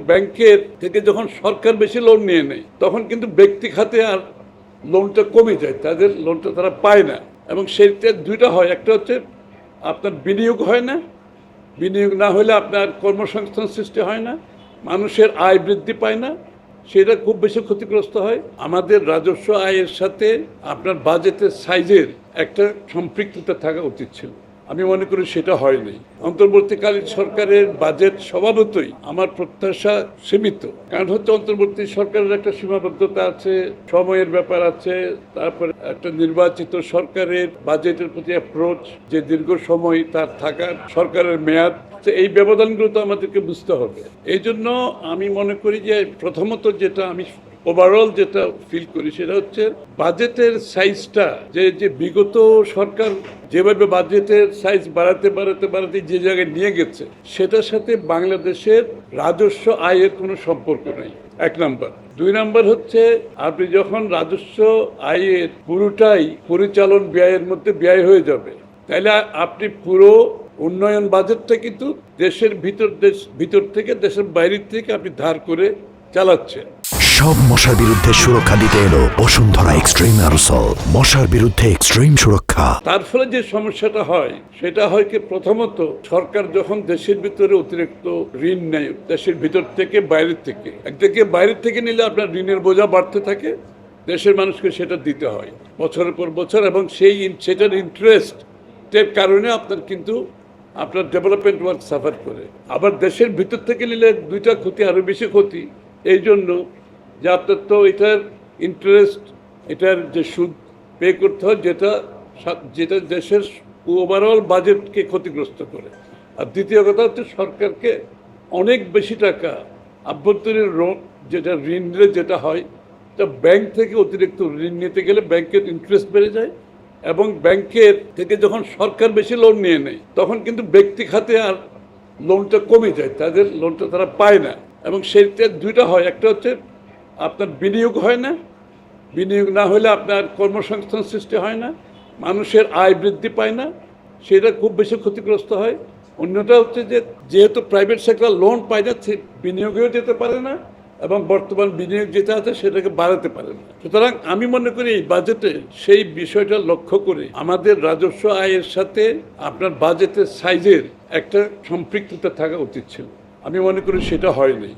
ব্যাংকের থেকে যখন সরকার বেশি লোন নিয়ে নেয় তখন কিন্তু ব্যক্তি খাতে আর লোনটা কমে যায়, তাদের লোনটা তারা পায় না। এবং সেইটা দুইটা হয়, একটা হচ্ছে আপনার বিনিয়োগ হয় না, বিনিয়োগ না হলে আপনার কর্মসংস্থান সৃষ্টি হয় না, মানুষের আয় বৃদ্ধি পায় না, সেটা খুব বেশি ক্ষতিগ্রস্ত হয়। আমাদের রাজস্ব আয়ের সাথে আপনার বাজেটের সাইজের একটা সম্পৃক্ততা থাকা উচিত ছিল। আমি মনে করি সেটা হয়নি। অন্তর্বর্তীকালীন সরকারের বাজেট স্বভাবতই আমার প্রত্যাশা সীমিত, কারণ হচ্ছে অন্তর্বর্তী সরকারের একটা সীমাবদ্ধতা আছে, সময়ের ব্যাপার আছে, তারপরে একটা নির্বাচিত সরকারের বাজেটের প্রতি অ্যাপ্রোচ যে দীর্ঘ সময় তার থাকার সরকারের মেয়াদ, এই ব্যবধানগুলো তো আমাদেরকে বুঝতে হবে। এই জন্য আমি মনে করি যে প্রথমত যেটা আমি ওভারঅল যেটা ফিল করি সেটা হচ্ছে বাজেটের সাইজটা যে বিগত সরকার যেভাবে বাজেটের সাইজ বাড়াতে যে জায়গায় নিয়ে গেছে সেটার সাথে বাংলাদেশের রাজস্ব আয়ের কোনো সম্পর্ক নেই, এক নাম্বার। দুই নাম্বার হচ্ছে আপনি যখন রাজস্ব আয়ের পুরোটাই পরিচালন ব্যয়ের মধ্যে ব্যয় হয়ে যাবে, তাহলে আপনি পুরো উন্নয়ন বাজেটটা কিন্তু দেশের ভিতর থেকে দেশের বাইরের থেকে আপনি ধার করে চালাচ্ছেন। সব মশার বিরুদ্ধে সুরক্ষা দিতে এলো বসুন্ধরা এক্সট্রিম অ্যারোসল, মশার বিরুদ্ধে এক্সট্রিম সুরক্ষা। তার ফলে যে সমস্যাটা হয় সেটা হয় কি, প্রথমত সরকার যখন দেশের ভিতরে অতিরিক্ত ঋণ নেয় দেশের ভিতর থেকে বাইরের থেকে, একদিকে বাইরের থেকে নিলে আপনার ঋণের বোঝা বাড়তে থাকে, দেশের মানুষকে সেটা দিতে হয় বছরের পর বছর, এবং সেটার ইন্টারেস্টের কারণে আপনার ডেভেলপমেন্ট ওয়ার্ক সাফার করে। আবার দেশের ভিতর থেকে নিলে দুইটা ক্ষতি, আরও বেশি ক্ষতি, এই জন্য যে আপনার তো এটার ইন্টারেস্ট, এটার যে সুদ পে করতে হয়, যেটা দেশের ওভারঅল বাজেটকে ক্ষতিগ্রস্ত করে। আর দ্বিতীয় কথা হচ্ছে সরকারকে অনেক বেশি টাকা আভ্যন্তরীণ যেটা ঋণ নিলে যেটা হয়, তা ব্যাংক থেকে অতিরিক্ত ঋণ নিতে গেলে ব্যাংকের ইন্টারেস্ট বেড়ে যায়, এবং ব্যাংকের থেকে যখন সরকার বেশি লোন নিয়ে নেয় তখন কিন্তু ব্যক্তি খাতে আর লোনটা কমে যায়, তাদের লোনটা তারা পায় না। এবং সেইটা দুইটা হয়, একটা হচ্ছে আপনার বিনিয়োগ হয় না, বিনিয়োগ না হলে আপনার কর্মসংস্থান সৃষ্টি হয় না, মানুষের আয় বৃদ্ধি পায় না, সেটা খুব বেশি ক্ষতিগ্রস্ত হয়। অন্যটা হচ্ছে যেহেতু প্রাইভেট সেক্টর লোন পায় না, বিনিয়োগেও যেতে পারে না, এবং বর্তমান বিনিয়োগ যেটা আছে সেটাকে বাড়াতে পারে না। সুতরাং আমি মনে করি এই বাজেটে সেই বিষয়টা লক্ষ্য করে আমাদের রাজস্ব আয়ের সাথে আপনার বাজেটের সাইজের একটা সম্পৃক্ততা থাকা উচিত ছিল। আমি মনে করি সেটা হয়নি।